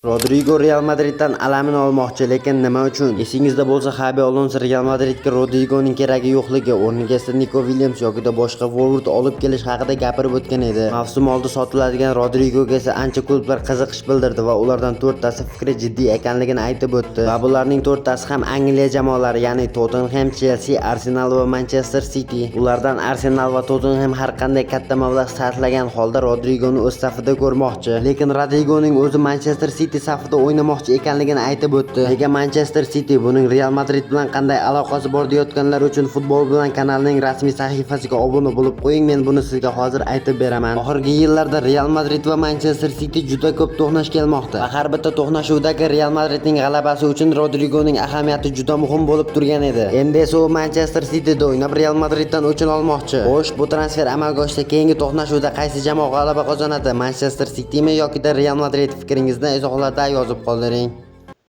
Rodrigo Real Madriddan alamini olmoqchi, lekin nima uchun? Esingizda bo'lsa, Xabi Alonso Real Madridga Rodrigoning keragi yo'qligi, o'rniga esa Nico Williams yoki boshqa forvard olib kelish haqida gapirib o'tgan edi. Mavsum oldi sotiladigan Rodrigoga esa ancha klublar qiziqish bildirdi va ulardan 4tasi fikri jiddiy ekanligini aytib o'tdi. Va bularning 4tasi ham Angliya jamoalari, ya'ni Tottenham, Chelsea, Arsenal va Manchester City. Ulardan Arsenal va Tottenham har qanday katta mablag' sarflagan holda Rodrigoni o'z safida ko'rmoqchi. Lekin Rodrigoning o'zi Manchester City safida o'ynamoqchi ekanligini aytib o'tdi. Nega Manchester City? Buning Real Madrid bilan qanday aloqasi bor deyotganlar uchun Futbol bilan kanalning rasmiy sahifasiga obuna bo'lib qo'ying, men buni sizga hozir aytib beraman. Oxirgi yillarda Real Madrid va Manchester City juda ko'p to'qnash kelmoqda. Va har bitta to'qnashuvdagi Real Madridning g'alabasi uchun Rodrigoning ahamiyati juda muhim bo'lib turgan edi. Endi esa u Manchester Cityda o'ynab Real Madriddan o'chin olmoqchi. Xo'sh, bu transfer amalga oshsa keyingi to'qnashuvda qaysi jamoa g'alaba qozonadi? Manchester Citymi yoki Real Madrid? Fikringizni izohlarda yozib qoldiring.